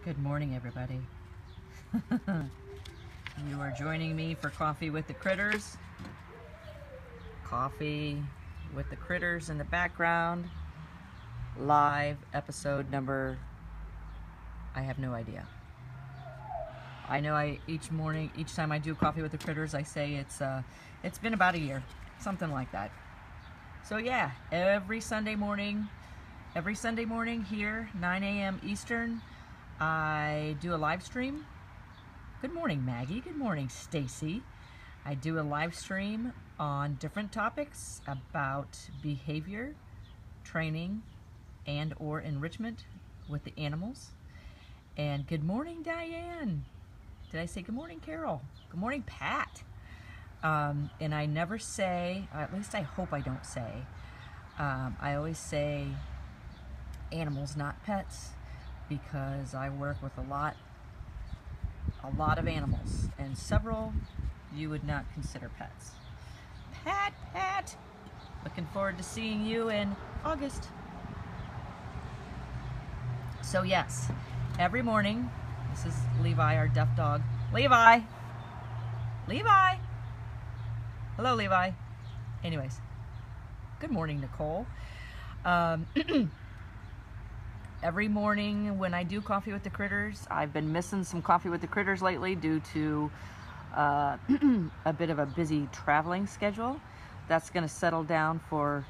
Good morning, everybody. You are joining me for Coffee with the Critters. Coffee with the Critters in the background. Live episode number, I have no idea. I know each time I do Coffee with the Critters, I say it's been about a year, something like that. So yeah, every Sunday morning here, 9 a.m. Eastern, I do a live stream. Good morning, Maggie. Good morning, Stacy. I do a live stream on different topics about behavior, training, and or enrichment with the animals. And good morning, Diane. Did I say good morning, Carol? Good morning, Pat. And I never say, at least I hope I don't say, I always say animals, not pets, because I work with a lot of animals, and several you would not consider pets. Pat, looking forward to seeing you in August. So yes, every morning, this is Levi, our deaf dog. Levi! Hello, Levi. Anyways, good morning, Nicole. Every morning when I do Coffee with the Critters, I've been missing some Coffee with the Critters lately due to a bit of a busy traveling schedule. That's going to settle down for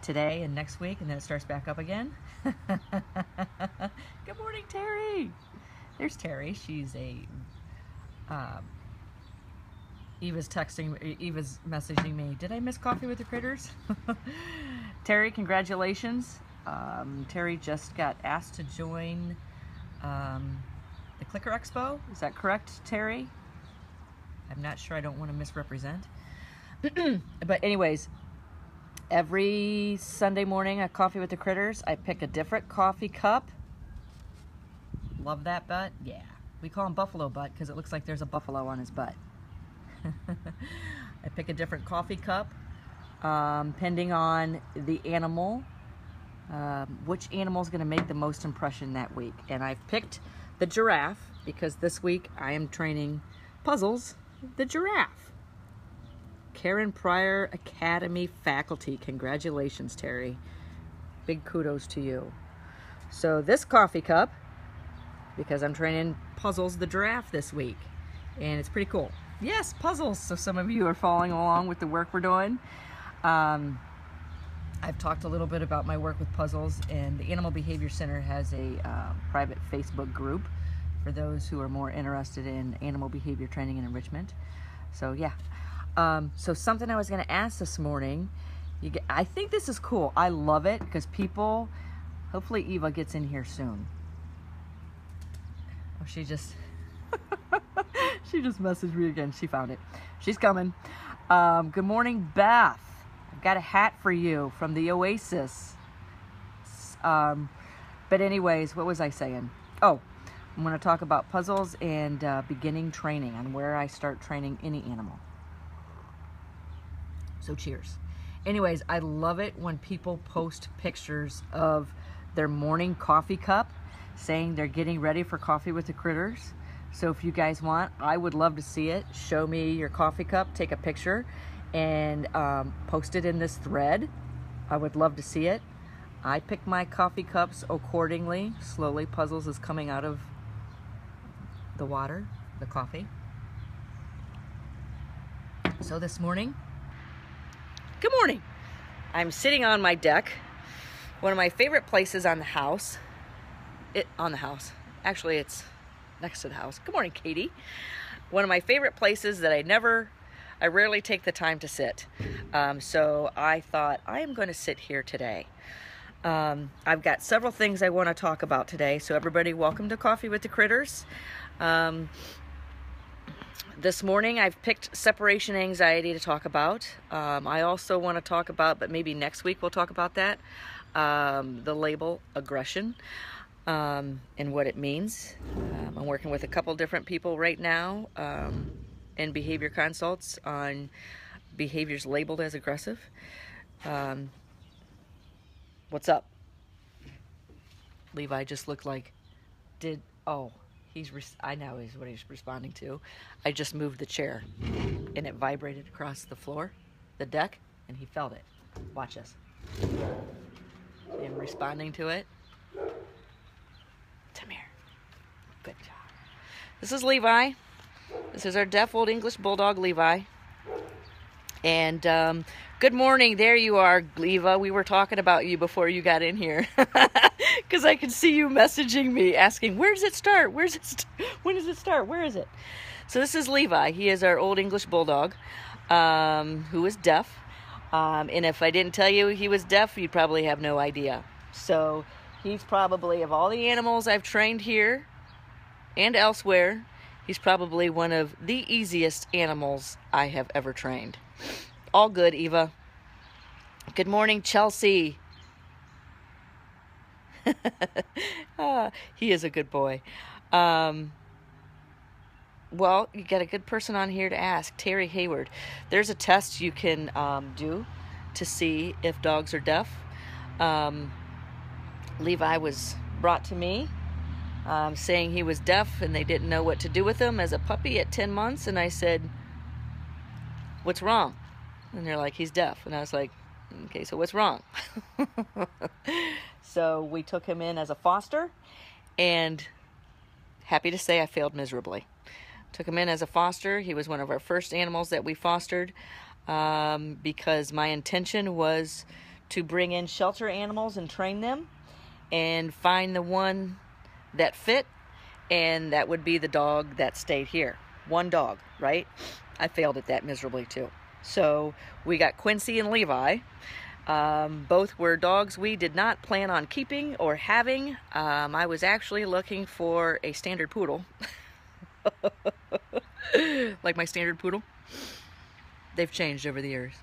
today and next week, and then it starts back up again. Good morning, Terry. There's Terry. She's Eva's messaging me. Did I miss Coffee with the Critters? Terry, congratulations. Terry just got asked to join the Clicker Expo. Is that correct, Terry? I'm not sure. I don't want to misrepresent. But anyways, every Sunday morning at Coffee with the Critters, I pick a different coffee cup. Love that butt. Yeah. We call him Buffalo Butt because it looks like there's a buffalo on his butt. I pick a different coffee cup, depending on the animal. Which animal is going to make the most impression that week. And I've picked the giraffe because this week I am training Puzzles, the giraffe. Karen Pryor Academy faculty. Congratulations, Terry. Big kudos to you. So this coffee cup, because I'm training Puzzles, the giraffe this week. And it's pretty cool. Yes, Puzzles. So some of you are following along with the work we're doing. I've talked a little bit about my work with Puzzles, and the Animal Behavior Center has a private Facebook group for those who are more interested in animal behavior training and enrichment. So yeah, so something I was going to ask this morning, I think this is cool. I love it because people, hopefully Eva gets in here soon. Oh, she just messaged me again. She found it. She's coming. Good morning, Beth. Got a hat for you from the Oasis. But anyways, what was I saying? Oh, I'm going to talk about Puzzles and beginning training on where I start training any animal. So cheers. Anyways, I love it when people post pictures of their morning coffee cup saying they're getting ready for Coffee with the Critters. So if you guys want, I would love to see it. Show me your coffee cup, take a picture, and post it in this thread. I would love to see it. I pick my coffee cups accordingly. Slowly, Puzzles is coming out of the water, the coffee. So this morning, good morning. I'm sitting on my deck, one of my favorite places on the house. Actually, it's next to the house. Good morning, Katie. One of my favorite places that I rarely take the time to sit. So I thought I am going to sit here today. I've got several things I want to talk about today. So everybody, welcome to Coffee with the Critters. This morning I've picked separation anxiety to talk about. I also want to talk about, but maybe next week we'll talk about that, the label aggression. And what it means. I'm working with a couple different people right now in behavior consults on behaviors labeled as aggressive. What's up? Levi just looked like, did Oh, I know what he's responding to. I just moved the chair, and it vibrated across the floor, the deck, and he felt it. Watch this. I'm responding to it. Come here. Good job. This is Levi. This is our deaf Old English Bulldog, Levi. And good morning. There you are, Levi. We were talking about you before you got in here. Because I could see you messaging me, asking, where does it start? When does it start? Where is it? So this is Levi. He is our Old English Bulldog, who is deaf. And if I didn't tell you he was deaf, you'd probably have no idea. So he's probably, of all the animals I've trained here and elsewhere, he's probably one of the easiest animals I have ever trained. All good, Eva. Good morning, Chelsea. He is a good boy. Well, you got a good person on here to ask, Terry Hayward. There's a test you can do to see if dogs are deaf. Levi was brought to me saying he was deaf and they didn't know what to do with him as a puppy at 10 months. And I said, what's wrong? And they're like, he's deaf. And I was like, okay, so what's wrong? So we took him in as a foster, and happy to say I failed miserably. Took him in as a foster. He was one of our first animals that we fostered because my intention was to bring in shelter animals and train them and find the one that fit, and that would be the dog that stayed here. One dog, right? I failed at that miserably too. So we got Quincy and Levi. Both were dogs we did not plan on keeping or having. I was actually looking for a standard poodle. Like my standard poodle. They've changed over the years.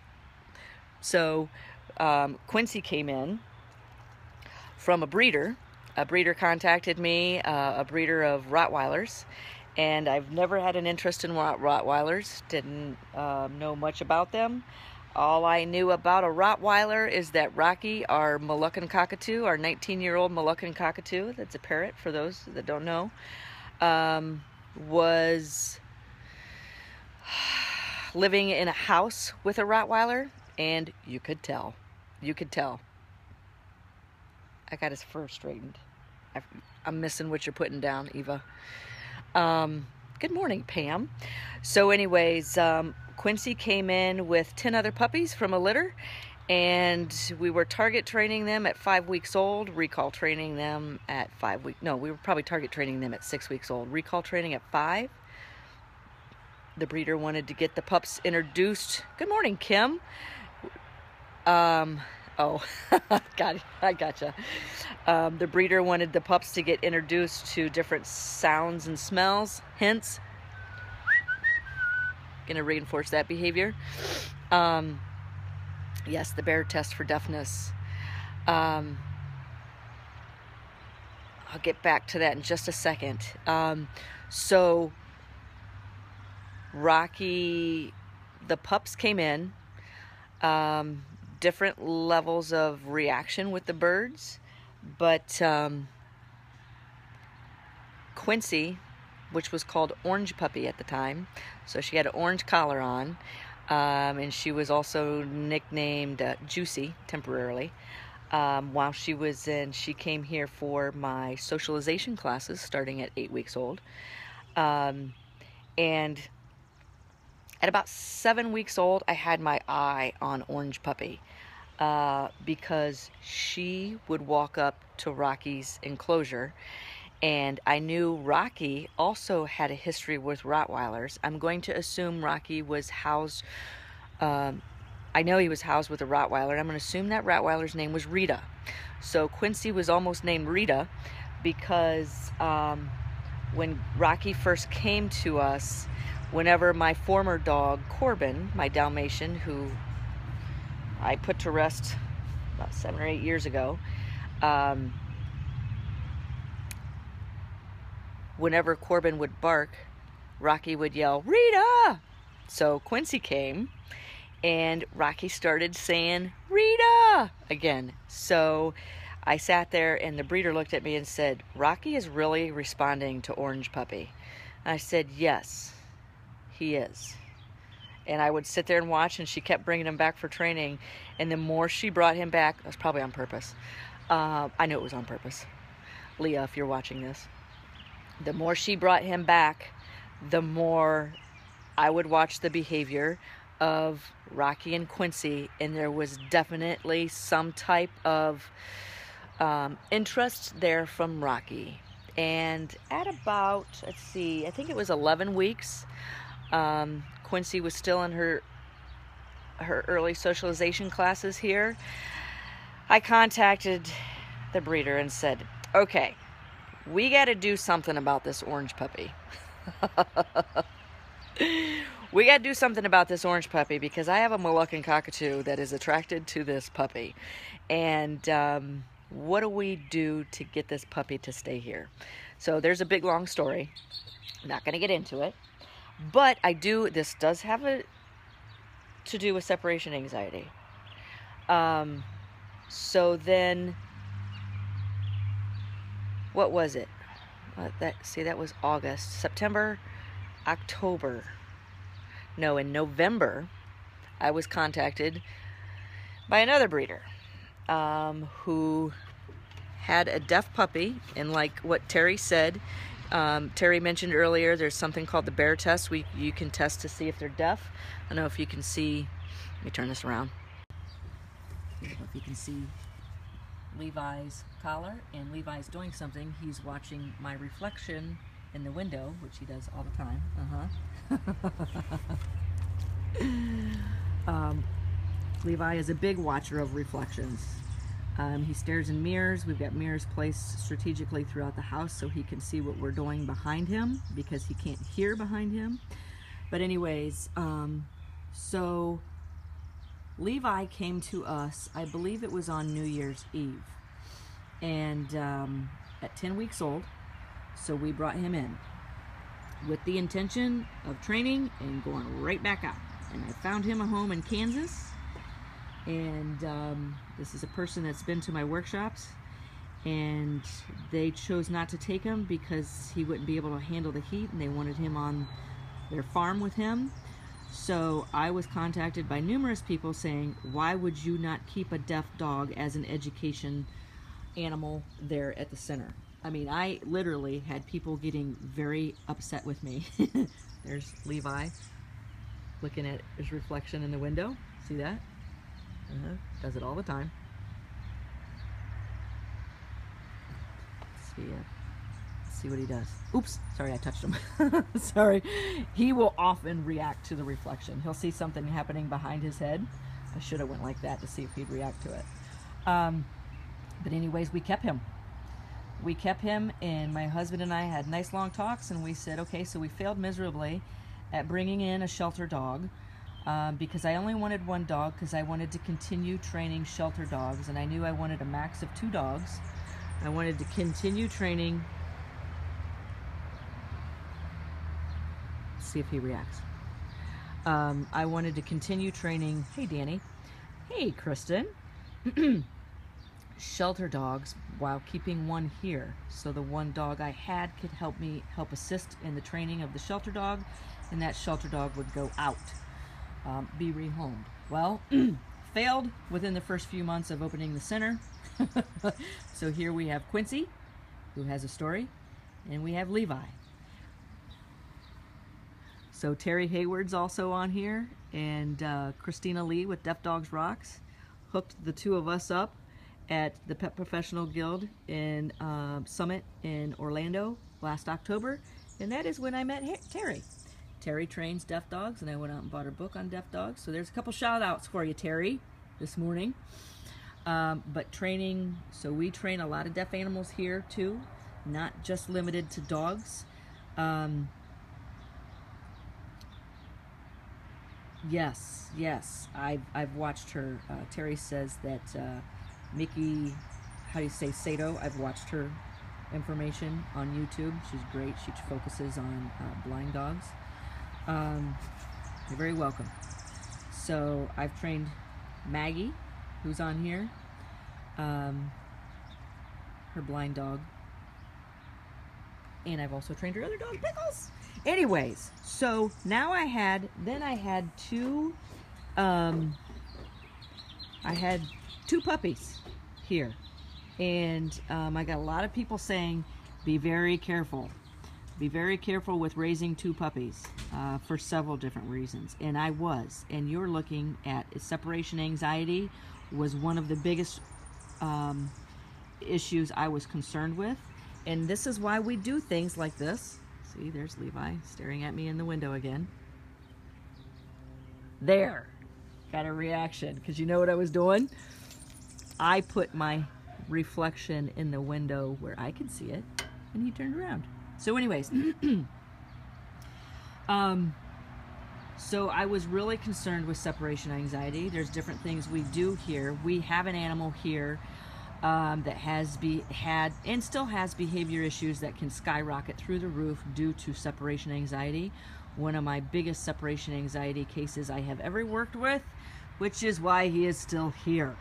So Quincy came in from a breeder. A breeder contacted me, a breeder of Rottweilers. And I've never had an interest in Rottweilers. Didn't know much about them. All I knew about a Rottweiler is that Rocky, our Moluccan cockatoo, our 19-year-old Moluccan cockatoo, that's a parrot for those that don't know, was living in a house with a Rottweiler, and you could tell. You could tell. I got his fur straightened. I'm missing what you're putting down, Eva. Good morning, Pam. So anyways, Quincy came in with 10 other puppies from a litter, and we were target training them at 5 weeks old, recall training them at 5 weeks. No, we were probably target training them at 6 weeks old, recall training at 5. The breeder wanted to get the pups introduced. Good morning, Kim. Oh, I gotcha. The breeder wanted the pups to get introduced to different sounds and smells, hints. Gonna reinforce that behavior. Yes, the bear test for deafness. I'll get back to that in just a second. So Rocky, the pups came in. Different levels of reaction with the birds, but Quincy, which was called Orange Puppy at the time, so she had an orange collar on, and she was also nicknamed Juicy temporarily. While she was in, she came here for my socialization classes starting at 8 weeks old, and at about 7 weeks old, I had my eye on Orange Puppy because she would walk up to Rocky's enclosure, and I knew Rocky also had a history with Rottweilers. I'm going to assume Rocky was housed, I know he was housed with a Rottweiler, and I'm going to assume that Rottweiler's name was Rita. So Quincy was almost named Rita because when Rocky first came to us, whenever my former dog, Corbin, my Dalmatian, who I put to rest about 7 or 8 years ago, whenever Corbin would bark, Rocky would yell, Rita! So Quincy came, and Rocky started saying, Rita! again. So I sat there and the breeder looked at me and said, Rocky is really responding to Orange Puppy. And I said, yes, he is. And I would sit there and watch, and she kept bringing him back for training. And the more she brought him back, that was probably on purpose. I knew it was on purpose. Leah, if you're watching this. The more she brought him back, the more I would watch the behavior of Rocky and Quincy. And there was definitely some type of interest there from Rocky. And at about, let's see, I think it was 11 weeks, Quincy was still in her early socialization classes here. I contacted the breeder and said, okay, we got to do something about this Orange Puppy. We got to do something about this Orange Puppy because I have a Moluccan cockatoo that is attracted to this puppy. And what do we do to get this puppy to stay here? So there's a big long story. I'm not going to get into it. But this does have to do with separation anxiety. So then, what was it? That was August, September, October. No, in November, I was contacted by another breeder who had a deaf puppy, and like what Terry said, Terry mentioned earlier, there's something called the bear test. You can test to see if they're deaf. I don't know if you can see, let me turn this around. I don't know if you can see Levi's collar, and Levi's doing something. He's watching my reflection in the window, which he does all the time. Levi is a big watcher of reflections. He stares in mirrors. We've got mirrors placed strategically throughout the house so he can see what we're doing behind him because he can't hear behind him. But anyways, so Levi came to us, I believe it was on New Year's Eve, and at 10 weeks old, so we brought him in with the intention of training and going right back out. And I found him a home in Kansas. And this is a person that's been to my workshops, and they chose not to take him because he wouldn't be able to handle the heat, and they wanted him on their farm with him. So I was contacted by numerous people saying, why would you not keep a deaf dog as an education animal there at the center? I mean, I literally had people getting very upset with me. There's Levi looking at his reflection in the window. See that? Does it all the time. Let's see what he does. Oops, sorry, I touched him. Sorry. He will often react to the reflection. He'll see something happening behind his head. I should have went like that to see if he'd react to it. But anyways, we kept him. We kept him, and my husband and I had nice long talks, and we said, okay, so we failed miserably at bringing in a shelter dog. Because I only wanted one dog because I wanted to continue training shelter dogs, and I knew I wanted a max of 2 dogs. I wanted to continue training. See if he reacts. I wanted to continue training. Hey, Danny. Hey, Kristen. Shelter dogs while keeping one here. So the one dog I had could help assist in the training of the shelter dog, and that shelter dog would go out. Be rehomed. Well, failed within the first few months of opening the center. So here we have Quincy, who has a story, and we have Levi. So Terry Hayward's also on here, and Christina Lee with Deaf Dogs Rocks hooked the 2 of us up at the Pet Professional Guild in Summit in Orlando last October, and that is when I met Terry. Terry trains deaf dogs, and I went out and bought her book on deaf dogs. So there's a couple shout outs for you, Terry, this morning. But training, so we train a lot of deaf animals here too, not just limited to dogs. Yes, I've watched her. Terry says that Mickey, how do you say, Sato, I've watched her information on YouTube. She's great. She focuses on blind dogs. You're very welcome. So I've trained Maggie, who's on here. her blind dog. And I've also trained her other dog, Pickles. Anyways, so now I had two, I had two puppies here. And I got a lot of people saying, be very careful. Be very careful with raising two puppies for several different reasons. And I was. And you're looking at separation anxiety was one of the biggest issues I was concerned with. And this is why we do things like this. See, there's Levi staring at me in the window again. There. Got a reaction. Because you know what I was doing? I put my reflection in the window where I could see it. And he turned around. So anyways, so I was really concerned with separation anxiety. There's different things we do here. We have an animal here that had and still has behavior issues that can skyrocket through the roof due to separation anxiety. One of my biggest separation anxiety cases I have ever worked with, which is why he is still here.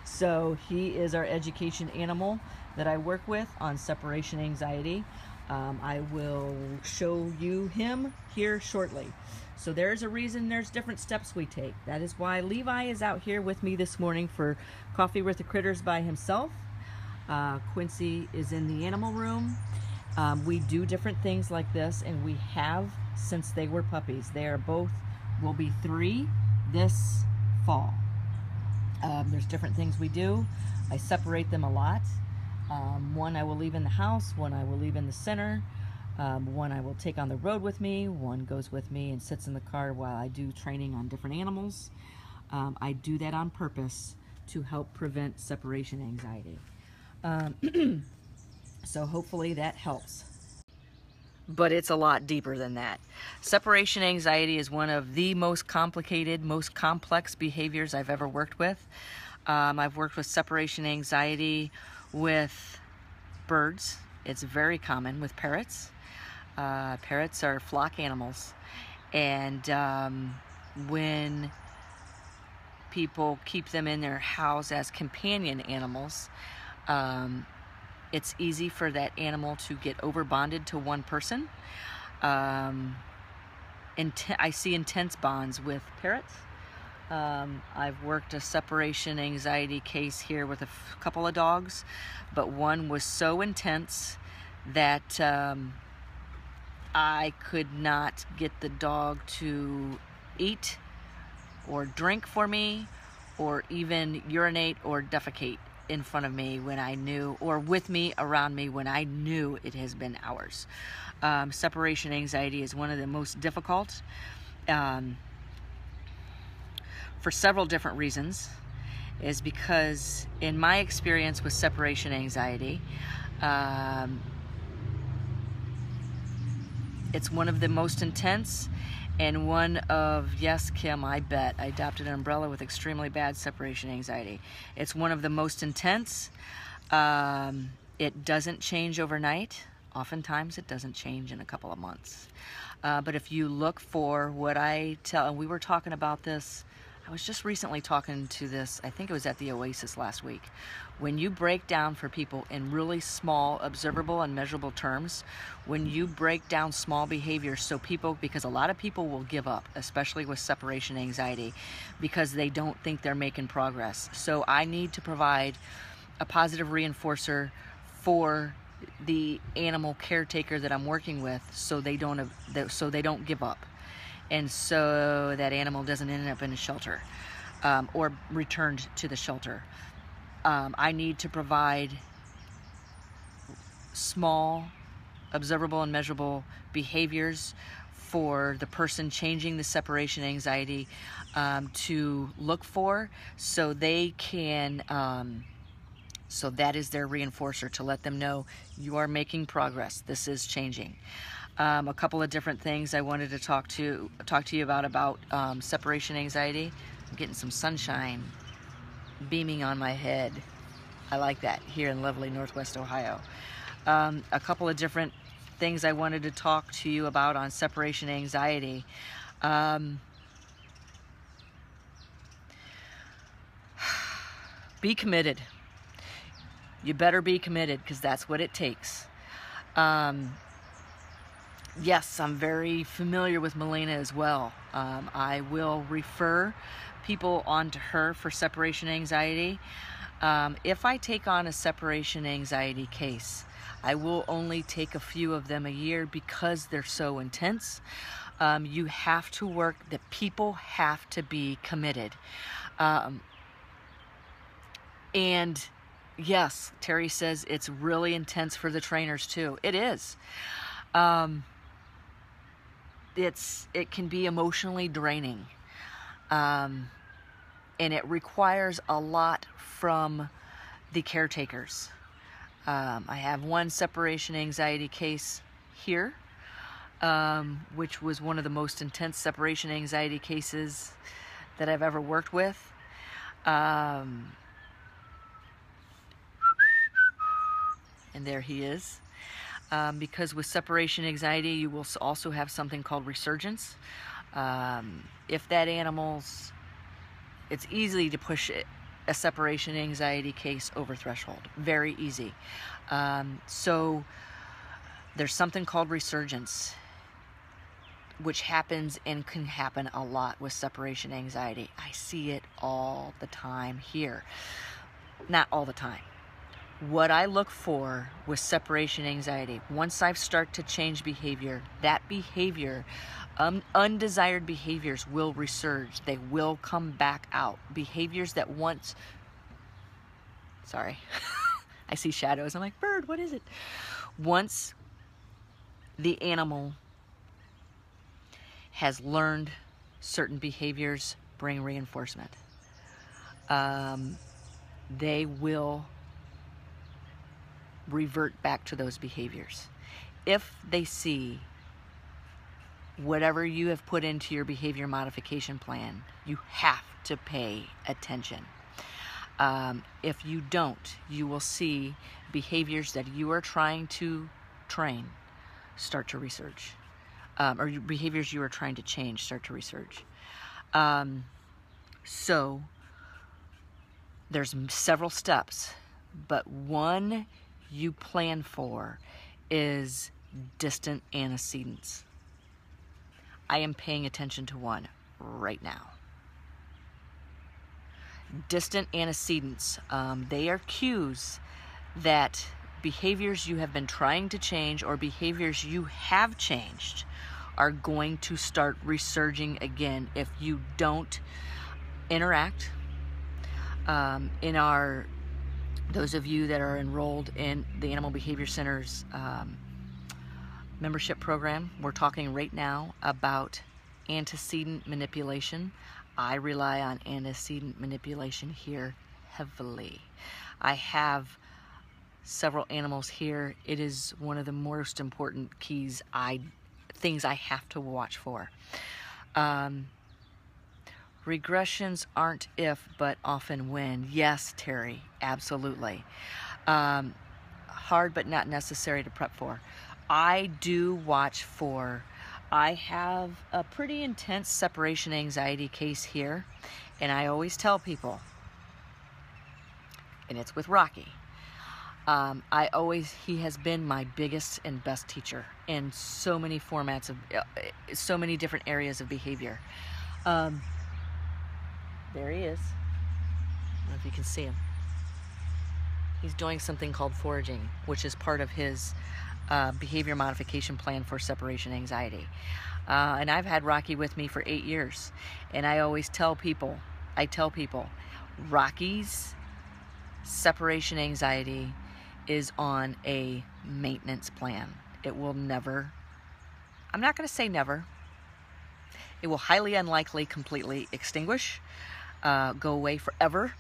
So he is our education animal that I work with on separation anxiety. I will show you him here shortly. So there's a reason there's different steps we take. That is why Levi is out here with me this morning for Coffee with the Critters by himself. Quincy is in the animal room. We do different things like this, and we have since they were puppies. They are both, will be 3 this fall. There's different things we do. I separate them a lot. One I will leave in the house, one I will leave in the center, one I will take on the road with me, one goes with me and sits in the car while I do training on different animals. I do that on purpose to help prevent separation anxiety. So hopefully that helps. But it's a lot deeper than that. Separation anxiety is one of the most complicated, most complex behaviors I've ever worked with. I've worked with separation anxiety with birds. It's very common with parrots. Parrots are flock animals. And when people keep them in their house as companion animals, it's easy for that animal to get over bonded to one person. I see intense bonds with parrots. I've worked a separation anxiety case here with a couple of dogs, but one was so intense that I could not get the dog to eat or drink for me, or even urinate or defecate in front of me when I knew, or with me, around me, when I knew it has been hours. Separation anxiety is one of the most difficult for several different reasons. Is because in my experience with separation anxiety, it's one of the most intense, and one of, yes, Kim, I bet, I adopted an umbrella with extremely bad separation anxiety. It's one of the most intense. It doesn't change overnight. Oftentimes it doesn't change in a couple of months. But if you look for what I tell, and we were talking about this, I was just recently talking to this, I think it was at the Oasis last week. When you break down for people in really small, observable, and measurable terms, when you break down small behaviors, so people, because a lot of people will give up, especially with separation anxiety, because they don't think they're making progress. So I need to provide a positive reinforcer for the animal caretaker that I'm working with, so they don't give up. And so that animal doesn't end up in a shelter or returned to the shelter. I need to provide small, observable, and measurable behaviors for the person changing the separation anxiety to look for, so they can, so that is their reinforcer to let them know you are making progress, this is changing. A couple of different things I wanted to talk to you about separation anxiety. I'm getting some sunshine beaming on my head. I like that here in lovely Northwest Ohio. A couple of different things I wanted to talk to you about on separation anxiety. Be committed. You better be committed, because that's what it takes. Yes, I'm very familiar with Milena as well. I will refer people onto her for separation anxiety. If I take on a separation anxiety case, I will only take a few of them a year because they're so intense. You have to work, the people have to be committed. And yes, Terry says it's really intense for the trainers too. It is. It can be emotionally draining. And it requires a lot from the caretakers. I have one separation anxiety case here, which was one of the most intense separation anxiety cases that I've ever worked with. And there he is. Because with separation anxiety, you will also have something called resurgence. If that animal's, it's easy to push a separation anxiety case over threshold. Very easy. So there's something called resurgence, which happens and can happen a lot with separation anxiety. I see it all the time here. Not all the time. What I look for with separation anxiety, once I start to change behavior, that behavior, undesired behaviors will resurge. They will come back out. Behaviors that once, sorry, I see shadows. I'm like, bird, what is it? Once the animal has learned certain behaviors bring reinforcement, they will revert back to those behaviors. If they see whatever you have put into your behavior modification plan, you have to pay attention. If you don't, you will see behaviors that you are trying to train start to resurge, or behaviors you are trying to change start to resurge. So there's several steps, but one you plan for is distant antecedents. I am paying attention to one right now. Distant antecedents, they are cues that behaviors you have been trying to change or behaviors you have changed are going to start resurging again if you don't interact. Those of you that are enrolled in the Animal Behavior Center's membership program, we're talking right now about antecedent manipulation. I rely on antecedent manipulation here heavily. I have several animals here. It is one of the most important things I have to watch for. Regressions aren't if, but often when. Yes, Terry, absolutely. Hard, but not necessary to prep for. I do watch for, I have a pretty intense separation anxiety case here, and I always tell people, and it's with Rocky, he has been my biggest and best teacher in so many formats of, so many different areas of behavior. There he is. I don't know if you can see him. He's doing something called foraging, which is part of his behavior modification plan for separation anxiety. And I've had Rocky with me for 8 years. And I always tell people, Rocky's separation anxiety is on a maintenance plan. It will never, I'm not going to say never, it will highly unlikely completely extinguish, go away forever.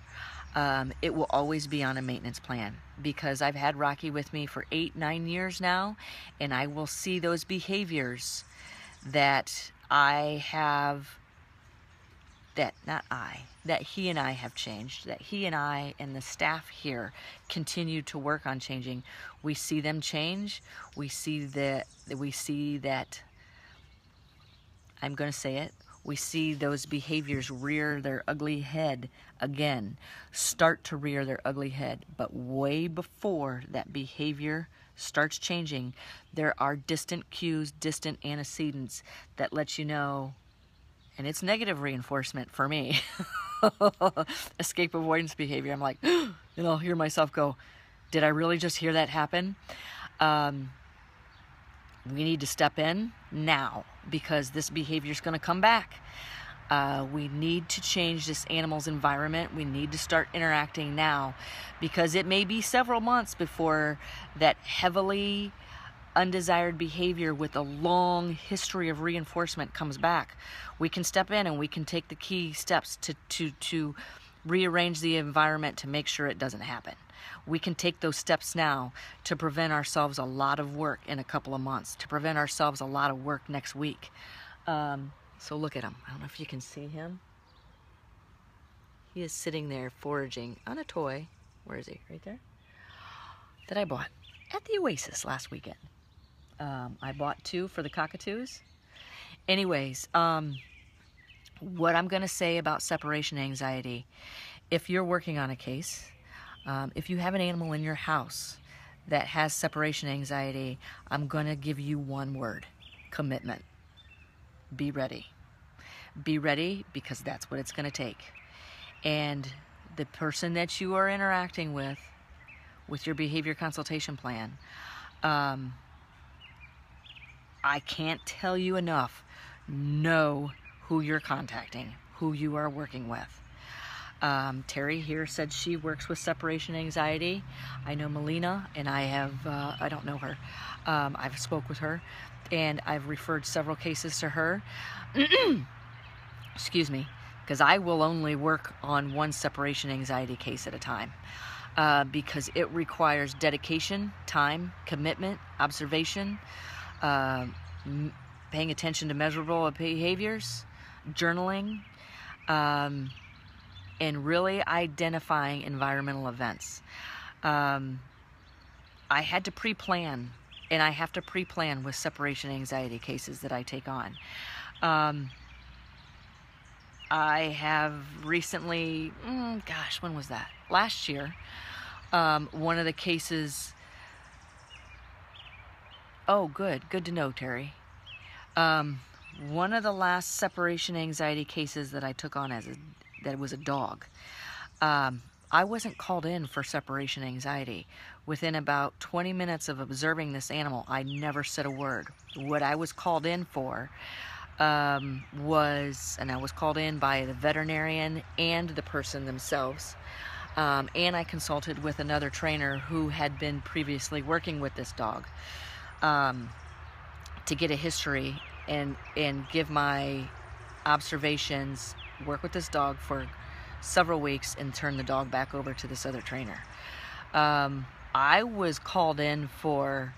It will always be on a maintenance plan because I've had Rocky with me for 8-9 years now, and I will see those behaviors that that he and I have changed, that he and I and the staff here continue to work on changing. We see them change. We see that, I'm going to say it, we see those behaviors rear their ugly head again, start to rear their ugly head. But way before that behavior starts changing, there are distant cues, distant antecedents that let you know, and it's negative reinforcement for me. Escape avoidance behavior. I'm like, and I'll hear myself go, did I really just hear that happen? We need to step in now because this behavior is going to come back. We need to change this animal's environment. We need to start interacting now because it may be several months before that heavily undesired behavior with a long history of reinforcement comes back. We can step in and we can take the key steps to rearrange the environment to make sure it doesn't happen. We can take those steps now to prevent ourselves a lot of work in a couple of months, to prevent ourselves a lot of work next week. So look at him. I don't know if you can see him. He is sitting there foraging on a toy. Where is he? Right there? That I bought at the Oasis last weekend. I bought 2 for the cockatoos. Anyways, what I'm going to say about separation anxiety, if you're working on a case, if you have an animal in your house that has separation anxiety, I'm going to give you one word: commitment. Be ready. Be ready because that's what it's going to take. And the person that you are interacting with your behavior consultation plan, I can't tell you enough. Know who you're contacting, who you are working with. Terry here said she works with separation anxiety. I know Melina, and I have, I don't know her. I've spoke with her, and I've referred several cases to her. Excuse me, because I will only work on one separation anxiety case at a time. Because it requires dedication, time, commitment, observation, paying attention to measurable behaviors, journaling, and really identifying environmental events. I had to pre-plan, and I have to pre-plan with separation anxiety cases that I take on. I have recently, gosh, when was that? Last year, one of the cases, oh, good to know, Terry. One of the last separation anxiety cases that I took on that was a dog. I wasn't called in for separation anxiety. Within about 20 minutes of observing this animal, I never said a word. What I was called in for and I was called in by the veterinarian and the person themselves. And I consulted with another trainer who had been previously working with this dog to get a history and give my observations, work with this dog for several weeks, and turn the dog back over to this other trainer. I was called in for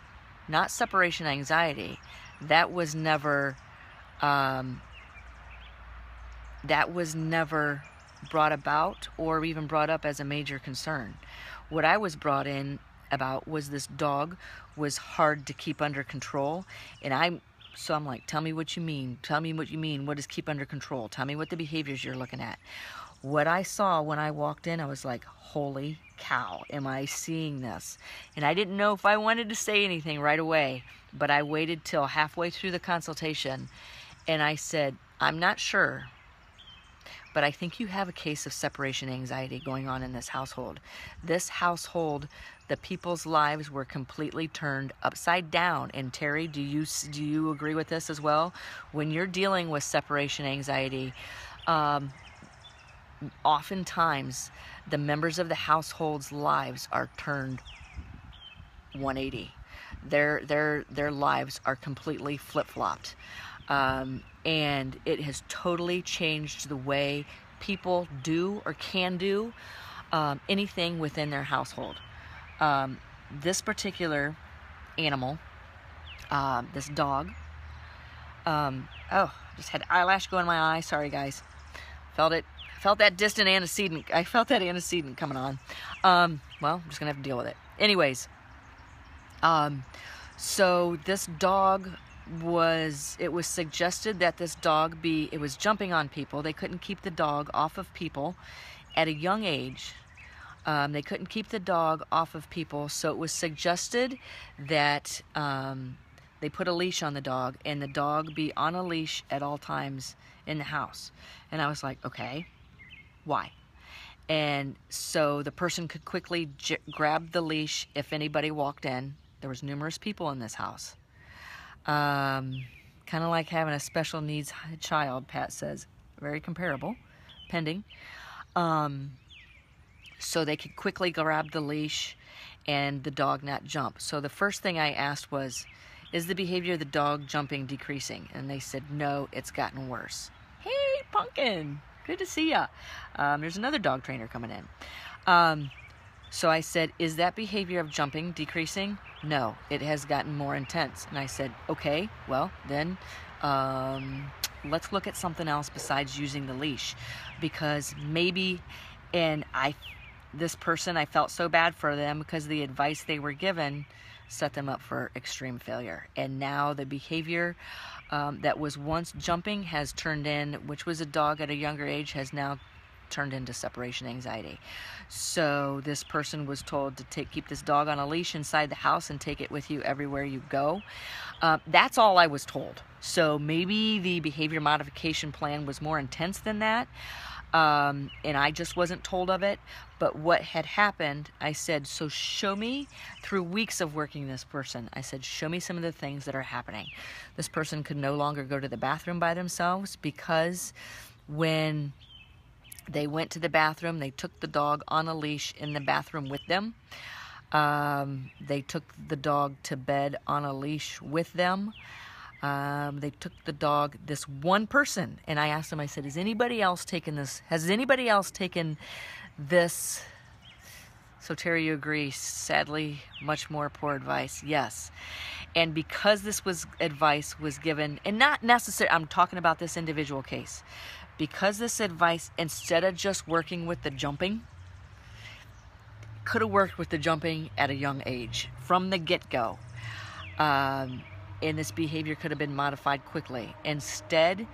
not separation anxiety. That was never brought about or even brought up as a major concern. What I was brought in about was this dog was hard to keep under control, and I'm like, tell me what you mean. Tell me what you mean. What is keep under control? Tell me what the behaviors you're looking at. What I saw when I walked in, I was like, holy cow, am I seeing this? And I didn't know if I wanted to say anything right away, but I waited till halfway through the consultation, and I said, I'm not sure, but I think you have a case of separation anxiety going on in this household. This household, the people's lives were completely turned upside down. And Terry, do you agree with this as well? When you're dealing with separation anxiety, oftentimes the members of the household's lives are turned 180. Their lives are completely flip-flopped. And it has totally changed the way people do or can do anything within their household. This particular animal, this dog, just had eyelash go in my eye. Sorry, guys. Felt that distant antecedent. I felt that antecedent coming on. Well, I'm just going to have to deal with it. Anyways, so this dog it was suggested that this dog it was jumping on people. They couldn't keep the dog off of people at a young age. They couldn't keep the dog off of people, so it was suggested that they put a leash on the dog and the dog be on a leash at all times in the house. And I was like, okay, why? And so the person could quickly grab the leash if anybody walked in. There was numerous people in this house. Kind of like having a special needs child, Pat says. Very comparable, pending. So they could quickly grab the leash and the dog not jump. So the first thing I asked was, is the behavior of the dog jumping decreasing? And they said, no, it's gotten worse. Hey, Pumpkin, good to see ya. There's another dog trainer coming in. So I said, is that behavior of jumping decreasing? No, it has gotten more intense. And I said, okay, well, then let's look at something else besides using the leash. Because maybe, this person, I felt so bad for them because the advice they were given set them up for extreme failure. And now the behavior that was once jumping has turned in, which was a dog at a younger age, has now turned into separation anxiety. So this person was told to keep this dog on a leash inside the house and take it with you everywhere you go. That's all I was told. So maybe the behavior modification plan was more intense than that. And I just wasn't told of it. But what had happened, I said, so show me, through weeks of working this person, I said, show me some of the things that are happening. This person could no longer go to the bathroom by themselves because when they went to the bathroom, they took the dog on a leash in the bathroom with them. They took the dog to bed on a leash with them. They took the dog, this one person, and I asked them, I said, has anybody else taken this? Has anybody else taken this? So Terry, you agree, sadly, much more poor advice. Yes. And because this advice was given, and not necessarily, I'm talking about this individual case, because this advice, instead of just working with the jumping, could have worked with the jumping at a young age, from the get-go. And this behavior could have been modified quickly. Instead,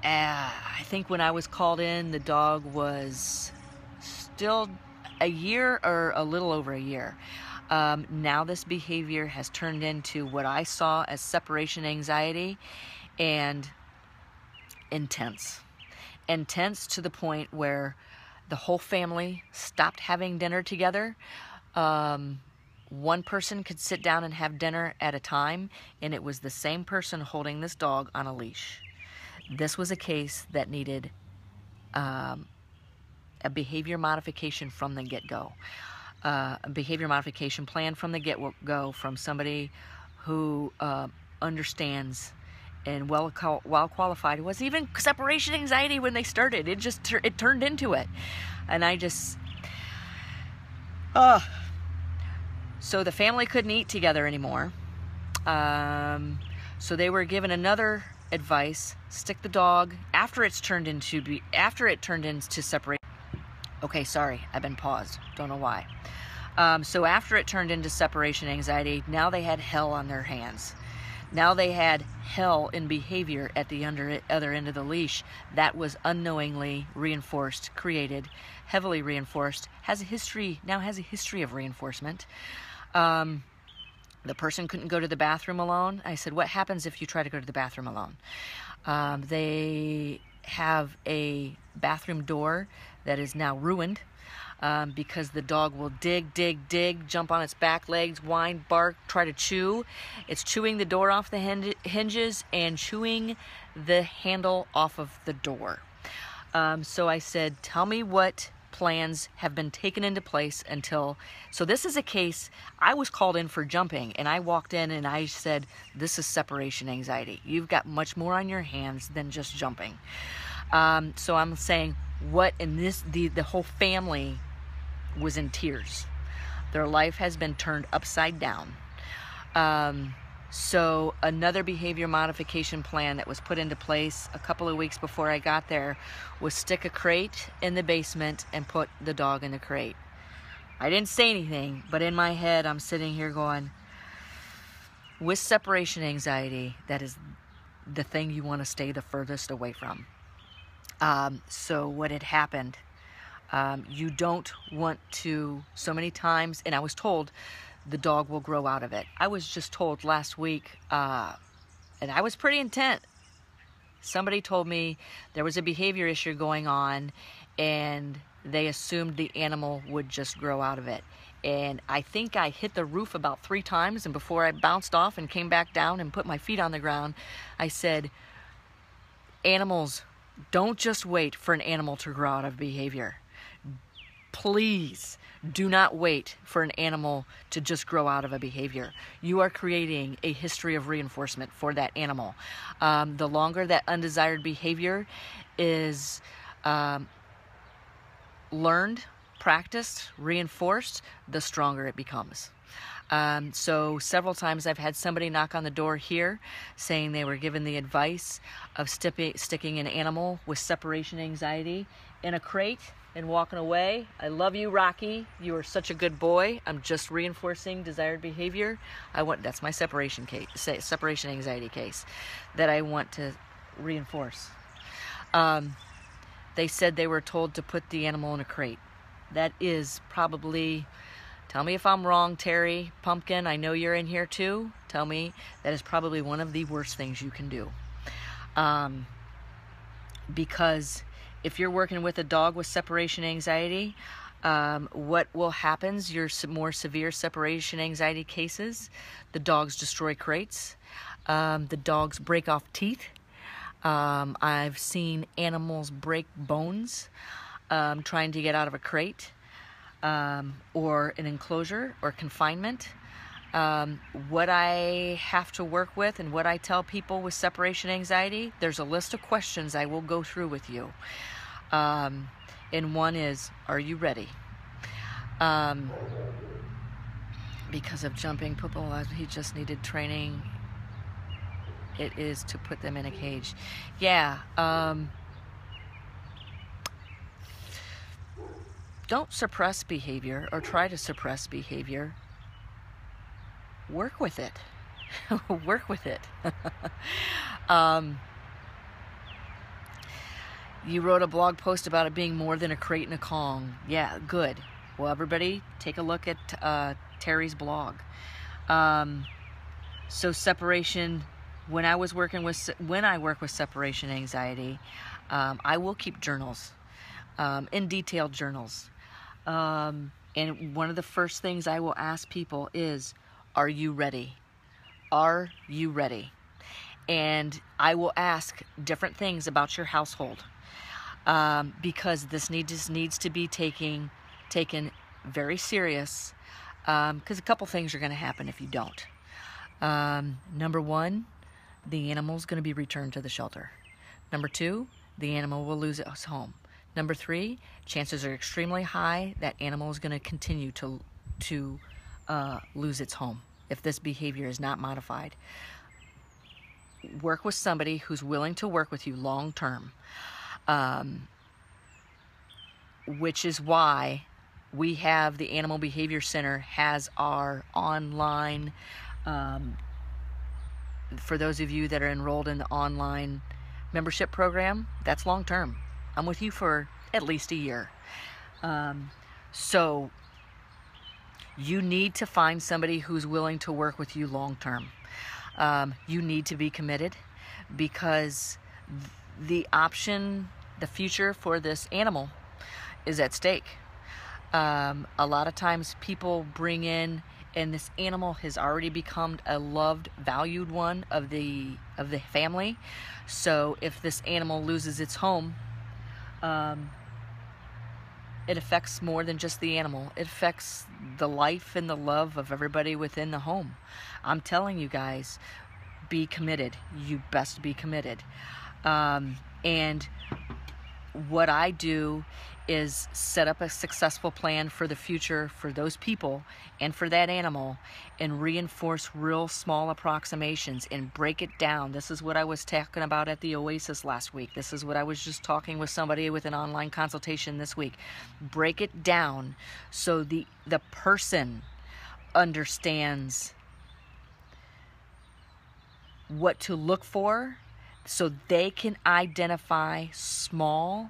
I think when I was called in, the dog was still a year or a little over a year. Now this behavior has turned into what I saw as separation anxiety and intense. Intense to the point where the whole family stopped having dinner together. One person could sit down and have dinner at a time, and it was the same person holding this dog on a leash. This was a case that needed a behavior modification from the get-go. A behavior modification plan from the get-go from somebody who understands and well qualified. It wasn't even separation anxiety when they started. It turned into it. And I just... So the family couldn't eat together anymore. So they were given another advice: stick the dog after it turned into separate. Okay, sorry, I've been paused. Don't know why. So after it turned into separation anxiety, now they had hell on their hands. Now they had hell in behavior at the other end of the leash that was unknowingly reinforced, created, heavily reinforced, has a history of reinforcement. The person couldn't go to the bathroom alone. I said, what happens if you try to go to the bathroom alone? They have a bathroom door that is now ruined because the dog will dig, jump on its back legs, whine, bark, try to chew. It's chewing the door off the hinges and chewing the handle off of the door. So I said, tell me what plans have been taken into place until... So this is a case, I was called in for jumping, and I walked in and I said, this is separation anxiety. You've got much more on your hands than just jumping. So I'm saying, what in this, the whole family was in tears. Their life has been turned upside down. So another behavior modification plan that was put into place a couple of weeks before I got there was stick a crate in the basement and put the dog in the crate. I didn't say anything, but in my head I'm sitting here going, With separation anxiety, that is the thing you want to stay the furthest away from. So what had happened, you don't want to, so many times, and I was told the dog will grow out of it. I was just told last week, and I was pretty intent. Somebody told me there was a behavior issue going on and they assumed the animal would just grow out of it. And I think I hit the roof about 3 times, and before I bounced off and came back down and put my feet on the ground, I said, animals, don't just wait for an animal to grow out of behavior. Please do not wait for an animal to just grow out of a behavior. You are creating a history of reinforcement for that animal. The longer that undesired behavior is learned, practiced, reinforced, the stronger it becomes. So several times I've had somebody knock on the door here saying they were given the advice of sticking an animal with separation anxiety in a crate and walking away. I love you, Rocky. You are such a good boy. I'm just reinforcing desired behavior. That's my separation anxiety case that I want to reinforce. They said they were told to put the animal in a crate. That is probably, tell me if I'm wrong, Terry, Pumpkin, I know you're in here too. Tell me, that is probably one of the worst things you can do. Because if you're working with a dog with separation anxiety, what will happen is your more severe separation anxiety cases, the dogs destroy crates, the dogs break off teeth. I've seen animals break bones trying to get out of a crate or an enclosure or confinement. What I have to work with and what I tell people with separation anxiety, there's a list of questions I will go through with you. And one is, are you ready? Because of jumping, he just needed training. It is to put them in a cage. Yeah. Don't suppress behavior or try to suppress behavior. Work with it. Work with it. You wrote a blog post about it being more than a crate and a Kong. Yeah, good. Well, everybody, take a look at Terry's blog. So separation, when I work with separation anxiety, I will keep journals, in detailed journals. And one of the first things I will ask people is, are you ready? Are you ready? And I will ask different things about your household. Because this needs to be taken very serious, because a couple things are going to happen if you don't. Number 1, the animal's going to be returned to the shelter. Number 2, the animal will lose its home. Number 3, chances are extremely high that animal is going to continue to lose its home if this behavior is not modified. Work with somebody who's willing to work with you long term. Which is why we have the Animal Behavior Center has our online, for those of you that are enrolled in the online membership program, that's long term. I'm with you for at least a year. So you need to find somebody who's willing to work with you long term. You need to be committed, because the future for this animal is at stake. A lot of times people bring in, and this animal has already become a loved, valued one of the family. So if this animal loses its home, it affects more than just the animal. It affects the life and the love of everybody within the home. I'm telling you guys, be committed. You best be committed. And what I do is set up a successful plan for the future for those people and for that animal, and reinforce real small approximations and break it down. This is what I was talking about at the Oasis last week. This is what I was just talking with somebody with an online consultation this week. Break it down so the person understands what to look for so they can identify small,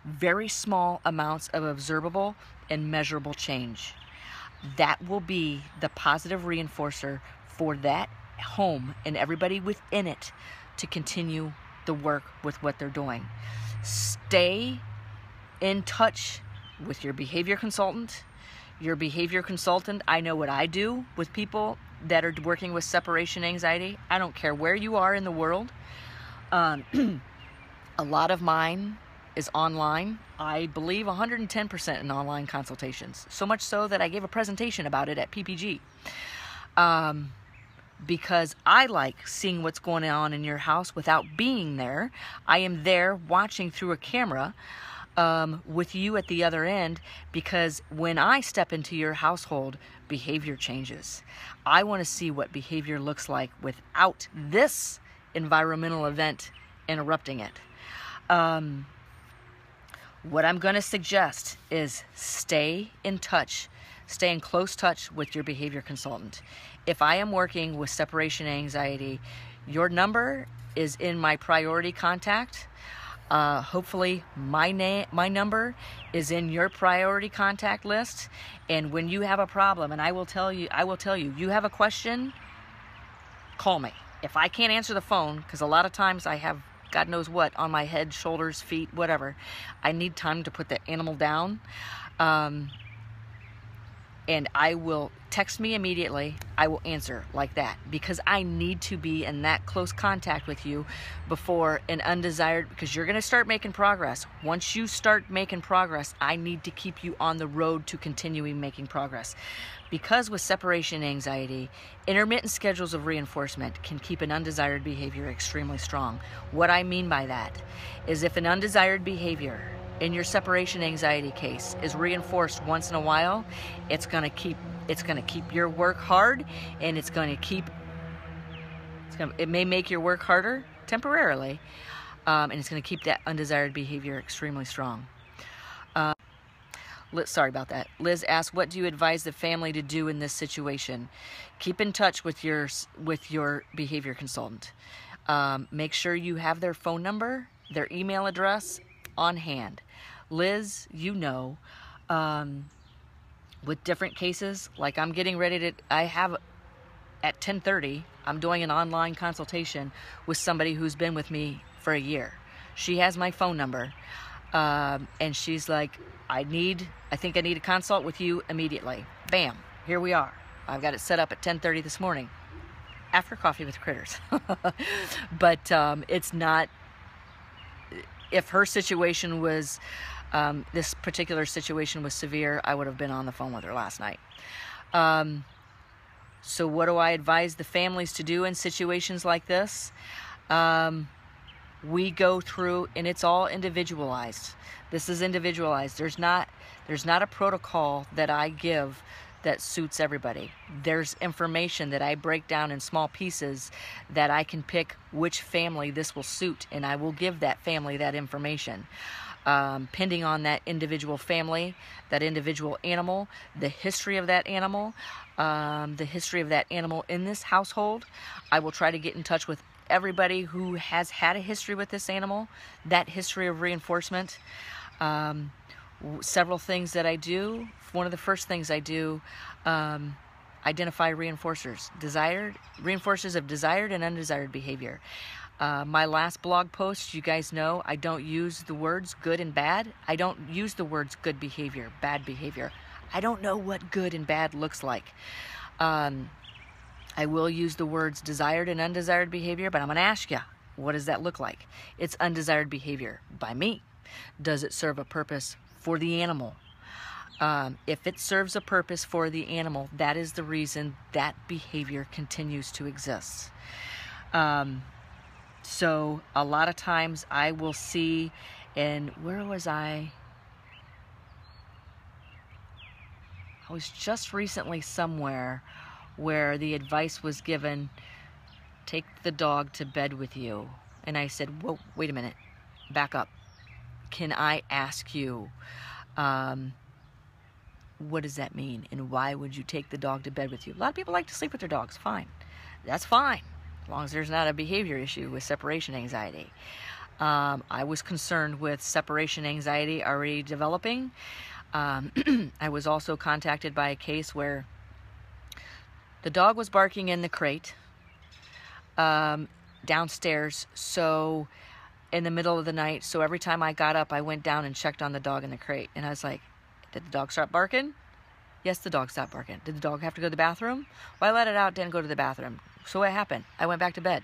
very small amounts of observable and measurable change. That will be the positive reinforcer for that home and everybody within it to continue the work with what they're doing. Stay in touch with your behavior consultant. Your behavior consultant, I know what I do with people that are working with separation anxiety. I don't care where you are in the world. A lot of mine is online. I believe 110% in online consultations. So much so that I gave a presentation about it at PPG. Because I like seeing what's going on in your house without being there. I am there watching through a camera with you at the other end, because when I step into your household, behavior changes. I want to see what behavior looks like without this environmental event interrupting it. What I'm going to suggest is stay in touch, stay in close touch with your behavior consultant. If I am working with separation anxiety, your number is in my priority contact. Hopefully my number is in your priority contact list. And when you have a problem, and I will tell you, you have a question, call me. If I can't answer the phone, because a lot of times I have God knows what on my head, shoulders, feet, whatever, I need time to put the animal down. And I will text me immediately. I will answer like that, because I need to be in that close contact with you before an undesired, because you're going to start making progress. Once you start making progress, I need to keep you on the road to continuing making progress. Because with separation anxiety, intermittent schedules of reinforcement can keep an undesired behavior extremely strong. What I mean by that is, if an undesired behavior in your separation anxiety case is reinforced once in a while, it's going to keep your work hard, and it may make your work harder temporarily, and it's going to keep that undesired behavior extremely strong. Sorry about that. Liz asks, what do you advise the family to do in this situation? Keep in touch with your behavior consultant. Make sure you have their phone number, their email address on hand. Liz, with different cases, like I'm getting ready I have at 10:30, I'm doing an online consultation with somebody who's been with me for a year. She has my phone number, and she's like, I think I need a consult with you immediately. Bam, here we are. I've got it set up at 10:30 this morning, after coffee with critters. But it's not, if her situation was, this particular situation was severe, I would have been on the phone with her last night. So what do I advise the families to do in situations like this? We go through, and it's all individualized. This is individualized. There's not a protocol that I give that suits everybody. There's information that I break down in small pieces that I can pick which family this will suit, and I will give that family that information. Pending on that individual family, that individual animal, the history of that animal, in this household, I will try to get in touch with everybody who has had a history with this animal, that history of reinforcement. Several things that I do. One of the first things I do, identify reinforcers of desired and undesired behavior. My last blog post, you guys know, I don't use the words good and bad. I don't use the words good behavior, bad behavior. I don't know what good and bad looks like. I will use the words desired and undesired behavior, but I'm going to ask you, what does that look like? It's undesired behavior by me. Does it serve a purpose for the animal? If it serves a purpose for the animal, that is the reason that behavior continues to exist. So a lot of times I will see, and where was I? I was just recently somewhere where the advice was given, take the dog to bed with you. And I said, whoa, wait a minute, back up. Can I ask you, what does that mean? And why would you take the dog to bed with you? A lot of people like to sleep with their dogs. Fine. That's fine. long as there's not a behavior issue with separation anxiety. I was concerned with separation anxiety already developing. I was also contacted by a case where the dog was barking in the crate downstairs, so in the middle of the night, so every time I got up, I went down and checked on the dog in the crate, and I was like, did the dog start barking? Yes, the dog stopped barking. Did the dog have to go to the bathroom? Well, I let it out, didn't go to the bathroom. So what happened? I went back to bed.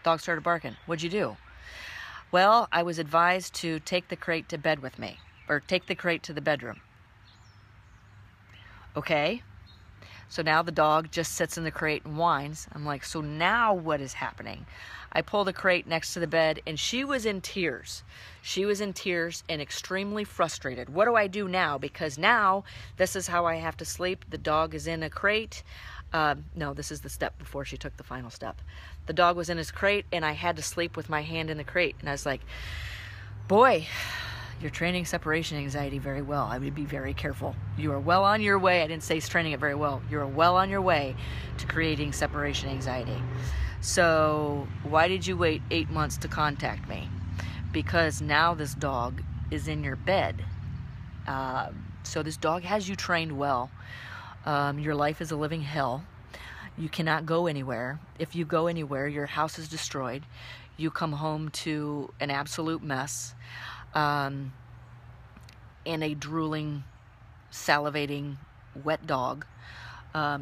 Dog started barking. What'd you do? Well, I was advised to take the crate to bed with me, or take the crate to the bedroom. Okay. So now the dog just sits in the crate and whines. I'm like, so now what is happening? I pull the crate next to the bed, and she was in tears. She was in tears and extremely frustrated. What do I do now? Because now this is how I have to sleep. The dog is in a crate. No, this is the step before she took the final step. The dog was in his crate, and I had to sleep with my hand in the crate. And I was like, boy, you're training separation anxiety very well. I would be very careful. You are well on your way. I didn't say training it very well. You're well on your way to creating separation anxiety. So why did you wait 8 months to contact me? Because now this dog is in your bed. So this dog has you trained well. Your life is a living hell. You cannot go anywhere. If you go anywhere, your house is destroyed. You come home to an absolute mess. And a drooling, salivating, wet dog.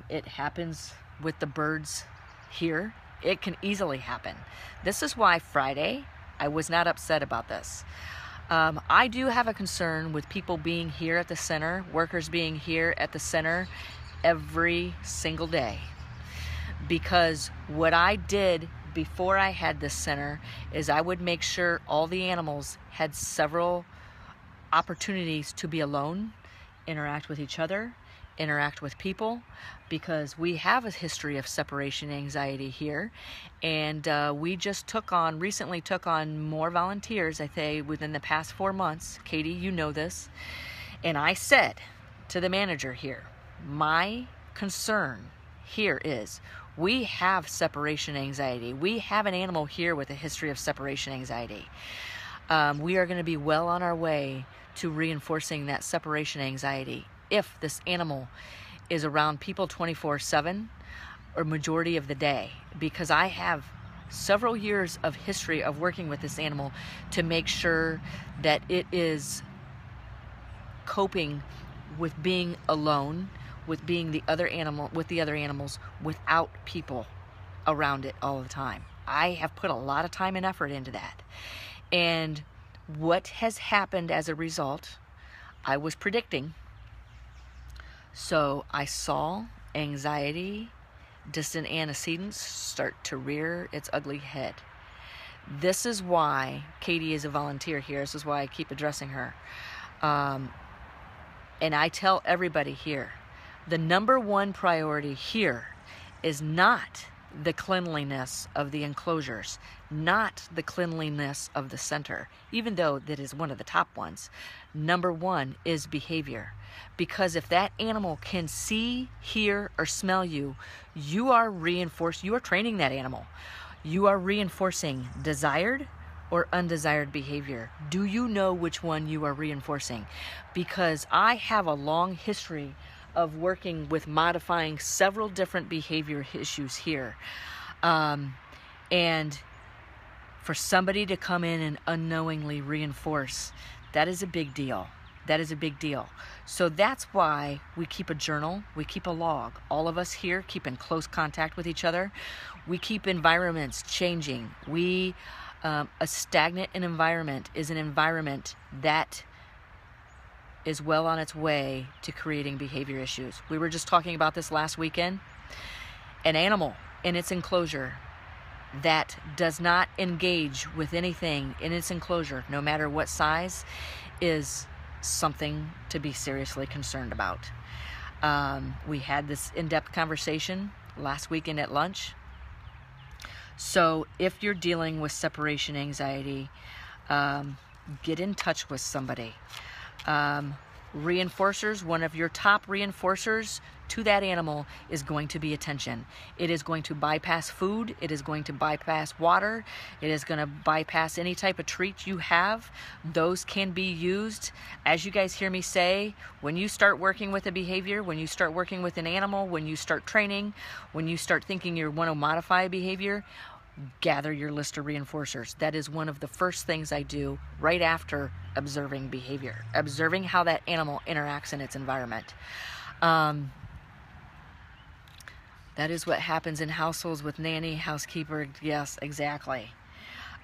It happens with the birds here. It can easily happen. This is why Friday, I was not upset about this. I do have a concern with people being here at the center, workers being here at the center every single day. Because what I did before I had this center is I would make sure all the animals had several opportunities to be alone, interact with each other, interact with people, because we have a history of separation anxiety here, and we just recently took on more volunteers, I think, within the past 4 months. Katie, you know this. And I said to the manager here, my concern here is we have separation anxiety. We have an animal here with a history of separation anxiety. We are going to be well on our way to reinforcing that separation anxiety if this animal is around people 24/7 or majority of the day, because I have several years of history of working with this animal to make sure that it is coping with being alone, with being the other animals without people around it all the time. I have put a lot of time and effort into that. And what has happened as a result, I was predicting. So I saw anxiety, distant antecedents start to rear its ugly head. This is why Katie is a volunteer here. This is why I keep addressing her. And I tell everybody here, the number one priority here is not the cleanliness of the enclosures, not the cleanliness of the center, even though that is one of the top ones. Number one is behavior. Because if that animal can see, hear, or smell you, you are training that animal. You are reinforcing desired or undesired behavior. Do you know which one you are reinforcing? Because I have a long history of working with modifying several different behavior issues here. And for somebody to come in and unknowingly reinforce, that is a big deal. That is a big deal. So that's why we keep a journal, we keep a log. All of us here keep in close contact with each other. We keep environments changing. A stagnant environment is an environment that is well on its way to creating behavior issues. We were just talking about this last weekend. An animal in its enclosure that does not engage with anything in its enclosure, no matter what size, is something to be seriously concerned about. We had this in-depth conversation last weekend at lunch. So if you're dealing with separation anxiety, get in touch with somebody. Reinforcers, one of your top reinforcers to that animal is going to be attention. It is going to bypass food. It is going to bypass water. It is going to bypass any type of treat you have. Those can be used. As you guys hear me say, when you start working with a behavior, when you start working with an animal, when you start training, when you start thinking you want to modify a behavior, gather your list of reinforcers. That is one of the first things I do right after observing behavior, observing how that animal interacts in its environment. That is what happens in households with nanny, housekeeper. Yes, exactly.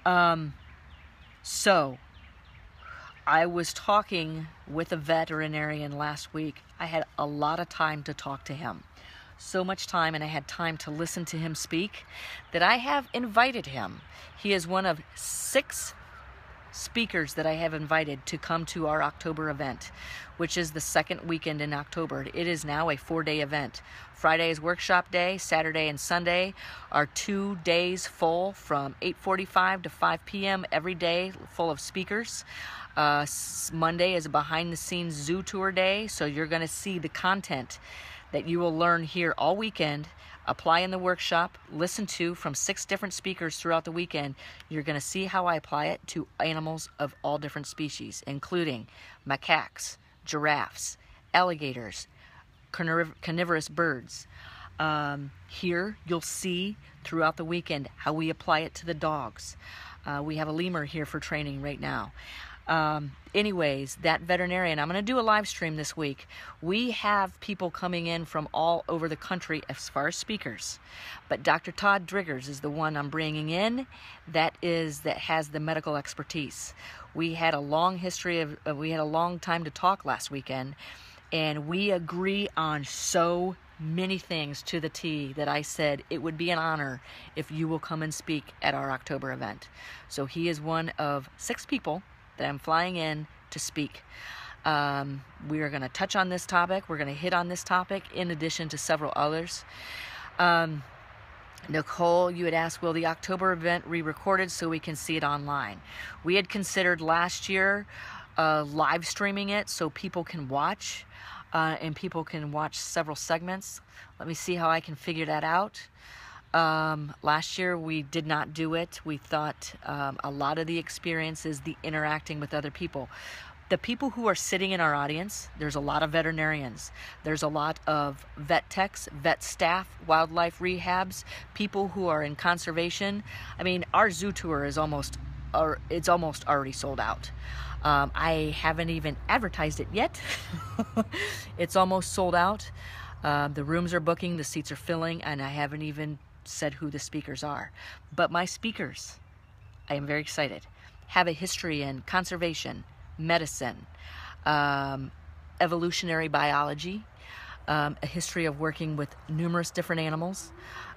So I was talking with a veterinarian last week. I had a lot of time to talk to him. So much time, and I had time to listen to him speak, that I have invited him. He is one of 6 speakers that I have invited to come to our October event, which is the second weekend in October. It is now a 4-day event. Friday is workshop day. Saturday and Sunday are 2 days full from 8:45 to 5 p.m. every day, full of speakers. Monday is a behind-the-scenes zoo tour day, so you're going to see the content that you will learn here all weekend, apply in the workshop, listen to from 6 different speakers throughout the weekend. You're going to see how I apply it to animals of all different species, including macaques, giraffes, alligators, carnivorous birds. Here you'll see throughout the weekend how we apply it to the dogs. We have a lemur here for training right now. Anyways, that veterinarian, I'm going to do a live stream this week. We have people coming in from all over the country as far as speakers, but Dr. Todd Driggers is the one I'm bringing in that has the medical expertise. We had a long time to talk last weekend, and we agree on so many things to the T that I said it would be an honor if you will come and speak at our October event. So he is one of 6 people that I'm flying in to speak. We are going to touch on this topic. We're going to hit on this topic in addition to several others. Nicole, you had asked, will the October event re-recorded so we can see it online? We had considered last year live streaming it so people can watch, and people can watch several segments. Let me see how I can figure that out. Last year we did not do it. We thought a lot of the experience is the interacting with other people. The people who are sitting in our audience, there's a lot of veterinarians. There's a lot of vet techs, vet staff, wildlife rehabs, people who are in conservation. I mean, our zoo tour is almost already sold out. I haven't even advertised it yet. It's almost sold out. The rooms are booking, the seats are filling, and I haven't even said who the speakers are. But my speakers, I am very excited, have a history in conservation, medicine, evolutionary biology, a history of working with numerous different animals,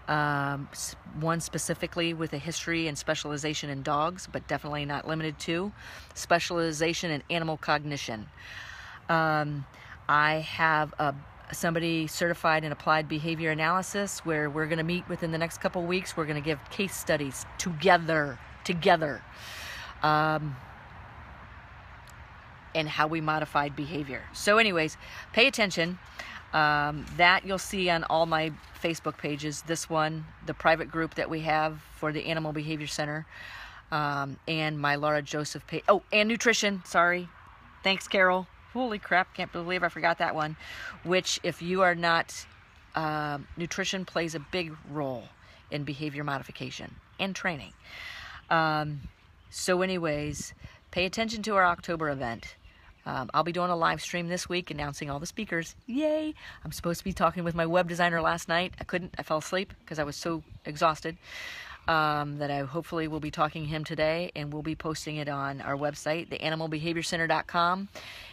one specifically with a history and specialization in dogs, but definitely not limited to, specialization in animal cognition. I have somebody certified in applied behavior analysis where we're going to meet within the next couple weeks. We're going to give case studies together, and how we modified behavior. So anyways, pay attention. That you'll see on all my Facebook pages. This one, the private group that we have for the Animal Behavior Center, and my Lara Joseph page. Oh, and nutrition. Sorry. Thanks, Carol. Holy crap, can't believe I forgot that one. Which, if you are not, nutrition plays a big role in behavior modification and training. So anyways, pay attention to our October event. I'll be doing a live stream this week announcing all the speakers. Yay! I'm supposed to be talking with my web designer last night. I fell asleep because I was so exhausted. That I hopefully will be talking to him today, and we'll be posting it on our website, theanimalbehaviorcenter.com.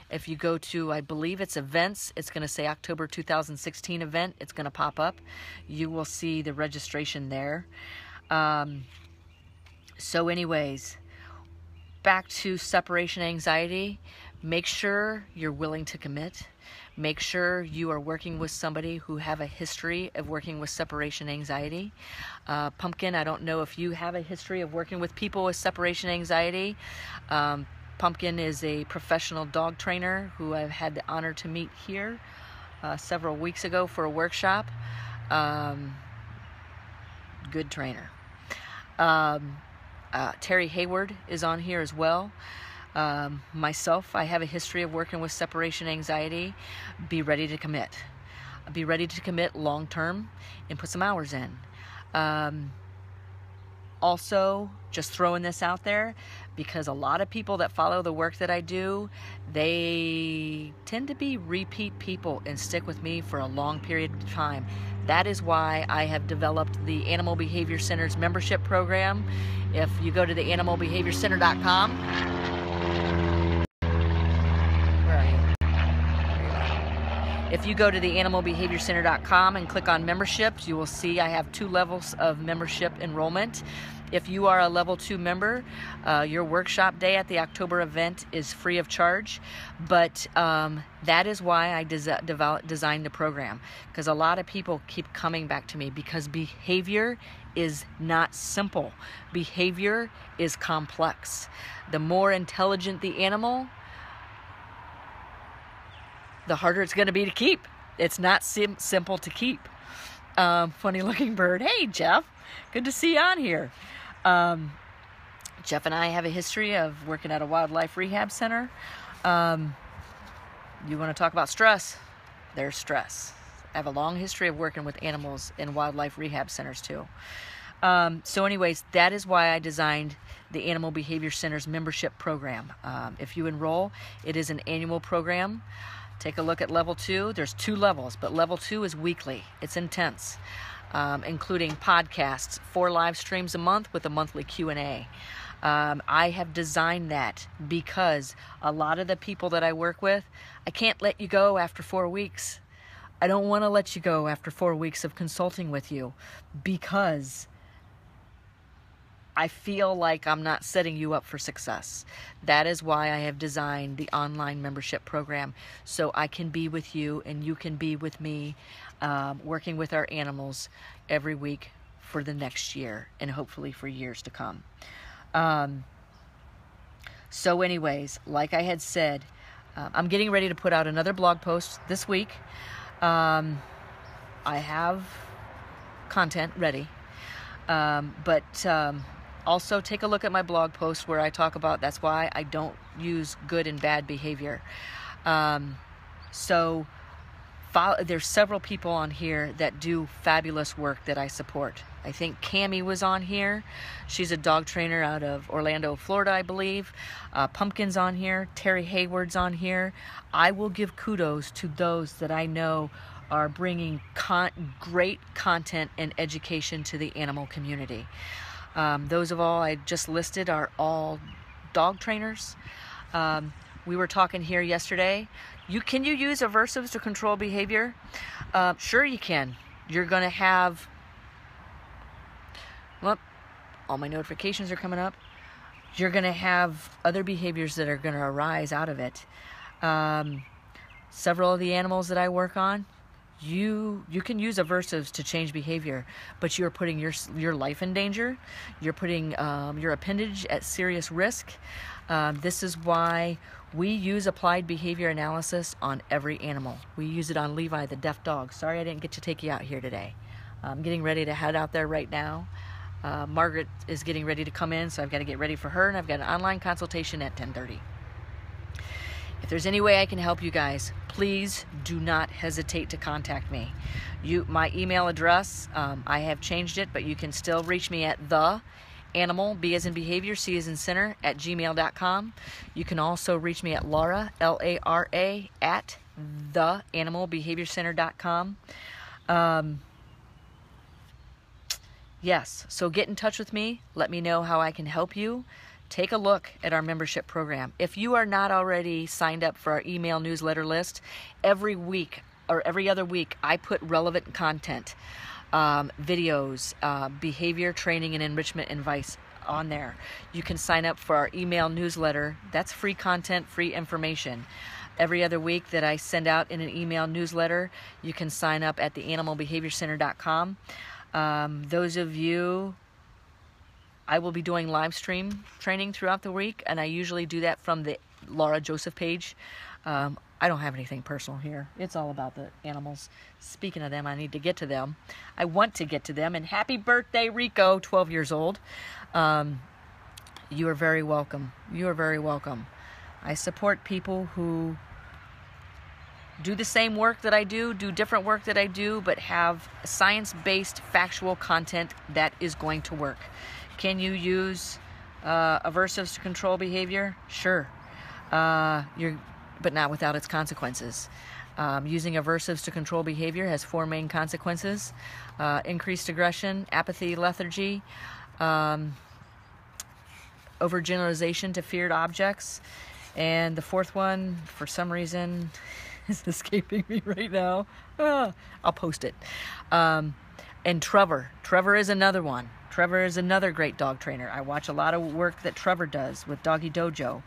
If you go to, I believe it's events, it's going to say October 2016 event. It's going to pop up. You will see the registration there. So anyways, back to separation anxiety. Make sure you're willing to commit. Make sure you are working with somebody who have a history of working with separation anxiety. Pumpkin, I don't know if you have a history of working with people with separation anxiety. Pumpkin is a professional dog trainer who I've had the honor to meet here. several weeks ago for a workshop. Good trainer. Terry Hayward is on here as well. Myself, I have a history of working with separation anxiety. Be ready to commit. Be ready to commit long term and put some hours in. Also, just throwing this out there, because a lot of people that follow the work that I do, they tend to be repeat people and stick with me for a long period of time. That is why I have developed the Animal Behavior Center's membership program. If you go to the animalbehaviorcenter.com, where are you? If you go to the animalbehaviorcenter.com and click on memberships, you will see I have 2 levels of membership enrollment. If you are a level 2 member, your workshop day at the October event is free of charge. But that is why I designed the program, because a lot of people keep coming back to me, because behavior is not simple. Behavior is complex. The more intelligent the animal, the harder it's going to be to keep. It's not simple to keep. Funny looking bird. Hey, Jeff. Good to see you on here. Jeff and I have a history of working at a wildlife rehab center. You want to talk about stress? There's stress. I have a long history of working with animals in wildlife rehab centers too. So anyways, that is why I designed the Animal Behavior Center's membership program. If you enroll, it is an annual program. Take a look at level 2. There's 2 levels, but level 2 is weekly. It's intense, including podcasts, 4 live streams a month with a monthly Q&A. I have designed that because a lot of the people that I work with, I can't let you go after 4 weeks. I don't want to let you go after 4 weeks of consulting with you, because I feel like I'm not setting you up for success. That is why I have designed the online membership program, so I can be with you and you can be with me, working with our animals every week for the next year and hopefully for years to come. So anyways, like I had said, I'm getting ready to put out another blog post this week. I have content ready, but also take a look at my blog post where I talk about, that's why I don't use good and bad behavior. There's several people on here that do fabulous work that I support. I think Cammie was on here. She's a dog trainer out of Orlando, Florida, I believe. Pumpkin's on here. Terry Hayward's on here. I will give kudos to those that I know are bringing great content and education to the animal community. Those of all I just listed are all dog trainers. We were talking here yesterday. Can you use aversives to control behavior? Sure you can. You're going to have... Well, all my notifications are coming up. You're going to have other behaviors that are going to arise out of it. Several of the animals that I work on, you can use aversives to change behavior, but you're putting your life in danger. You're putting your appendage at serious risk. This is why we use applied behavior analysis on every animal. We use it on Levi, the deaf dog. Sorry I didn't get to take you out here today. I'm getting ready to head out there right now. Margaret is getting ready to come in, so I've got to get ready for her, and I've got an online consultation at 10:30. If there's any way I can help you guys, please do not hesitate to contact me. My email address, I have changed it, but you can still reach me at the animal, B as in behavior, C as in center, at gmail.com. You can also reach me at Lara, L-A-R-A, at theanimalbehaviorcenter.com. Yes, so get in touch with me. Let me know how I can help you. Take a look at our membership program. If you are not already signed up for our email newsletter list, every week or every other week, I put relevant content, videos, behavior training and enrichment advice on there. You can sign up for our email newsletter. That's free content, free information. Every other week that I send out in an email newsletter, you can sign up at theanimalbehaviorcenter.com. Those of you, I will be doing live stream training throughout the week, and I usually do that from the Lara Joseph page. I don't have anything personal here. It's all about the animals. Speaking of them, I need to get to them. I want to get to them. And happy birthday, Rico, 12 years old. You are very welcome. You are very welcome. I support people who do the same work that I do different work that I do, but have science-based factual content that is going to work. Can you use aversives to control behavior? Sure. But not without its consequences. Using aversives to control behavior has 4 main consequences. Increased aggression, apathy, lethargy, overgeneralization to feared objects, and the 4th one, for some reason, is escaping me right now. I'll post it. And Trevor is another one. Trevor is another great dog trainer. I watch a lot of work that Trevor does with Doggy Dojo.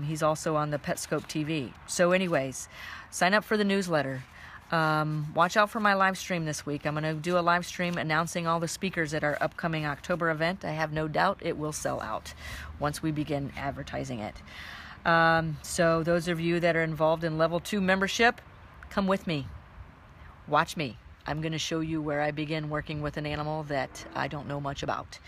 He's also on the Petscope TV. So anyways, sign up for the newsletter. Watch out for my live stream this week. I'm going to do a live stream announcing all the speakers at our upcoming October event. I have no doubt it will sell out once we begin advertising it. So those of you that are involved in level 2 membership, come with me. Watch me. I'm going to show you where I begin working with an animal that I don't know much about.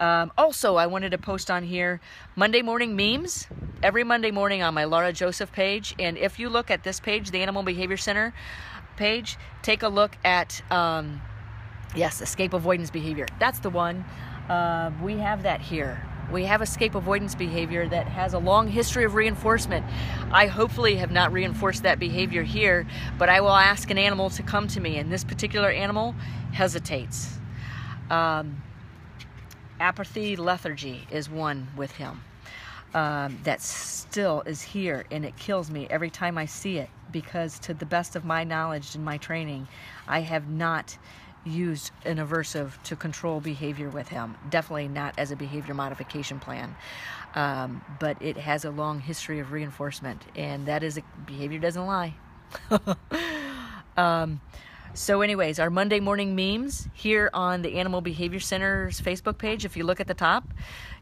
Also, I wanted to post on here Monday morning memes every Monday morning on my Lara Joseph page. And if you look at this page, the Animal Behavior Center page, take a look at, yes, escape avoidance behavior. That's the one. We have that here. We have escape avoidance behavior that has a long history of reinforcement. I hopefully have not reinforced that behavior here, but I will ask an animal to come to me, and this particular animal hesitates. Apathy, lethargy is one with him. That still is here, and it kills me every time I see it, because to the best of my knowledge and my training, I have not used an aversive to control behavior with him. Definitely not as a behavior modification plan. But it has a long history of reinforcement, and that is, behavior doesn't lie. So anyways, our Monday morning memes here on the Animal Behavior Center's Facebook page, if you look at the top,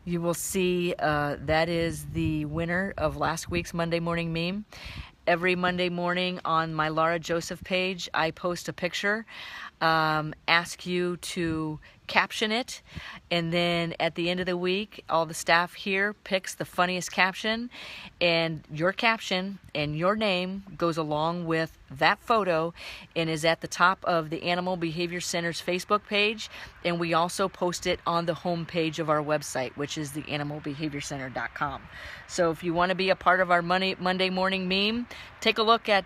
you will see that is the winner of last week's Monday morning meme. Every Monday morning on my Lara Joseph page, I post a picture, ask you to caption it, and then at the end of the week, all the staff here picks the funniest caption, and your caption and your name goes along with that photo and is at the top of the Animal Behavior Center's Facebook page, and we also post it on the home page of our website, which is theanimalbehaviorcenter.com. So if you want to be a part of our Monday morning meme, take a look at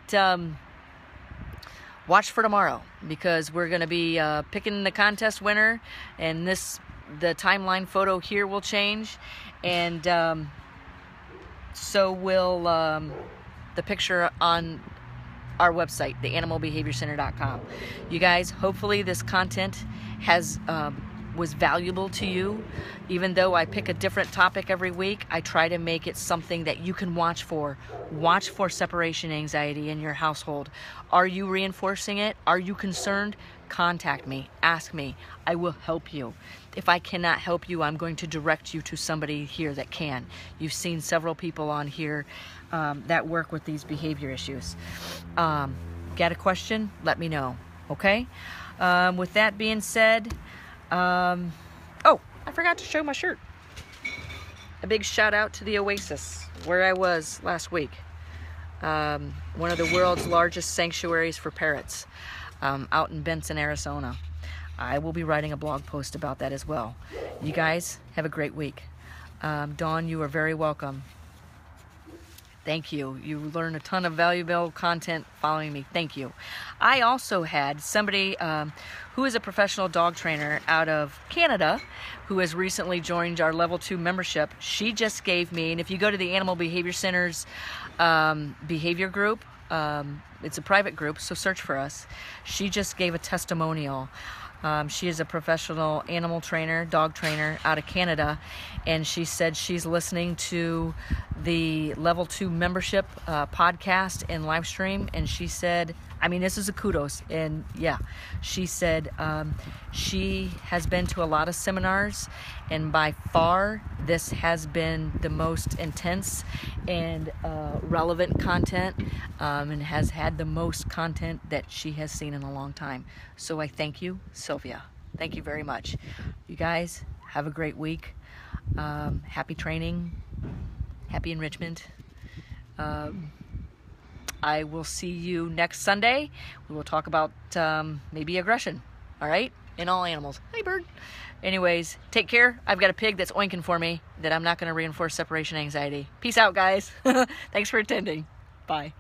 watch for tomorrow, because we're going to be picking the contest winner, and the timeline photo here will change, and so will the picture on our website, theanimalbehaviorcenter.com. You guys, hopefully this content was valuable to you. Even though I pick a different topic every week, I try to make it something that you can watch for. Watch for separation anxiety in your household. Are you reinforcing it? Are you concerned? Contact me. Ask me. I will help you. If I cannot help you, I'm going to direct you to somebody here that can. You've seen several people on here that work with these behavior issues. Got a question? Let me know. Okay? With that being said, oh, I forgot to show my shirt. A big shout out to the Oasis, where I was last week. One of the world's largest sanctuaries for parrots, out in Benson, Arizona. I will be writing a blog post about that as well. You guys have a great week. Dawn, you are very welcome. Thank you. You learn a ton of valuable content following me. Thank you. I also had somebody who is a professional dog trainer out of Canada who has recently joined our level 2 membership. She just gave me, and if you go to the Animal Behavior Center's behavior group, it's a private group, so search for us. She just gave a testimonial. She is a professional animal trainer, dog trainer out of Canada, and she said she's listening to the Level 2 membership podcast and live stream, and she said, I mean, this is a kudos. And yeah, she said she has been to a lot of seminars, and by far this has been the most intense and relevant content, and has had the most content that she has seen in a long time. So I thank you, Sylvia. Thank you very much. You guys have a great week. Happy training, happy enrichment. I will see you next Sunday. We will talk about maybe aggression, all right, in all animals. Hey, bird. Anyways, take care. I've got a pig that's oinking for me that I'm not going to reinforce separation anxiety. Peace out, guys. Thanks for attending. Bye.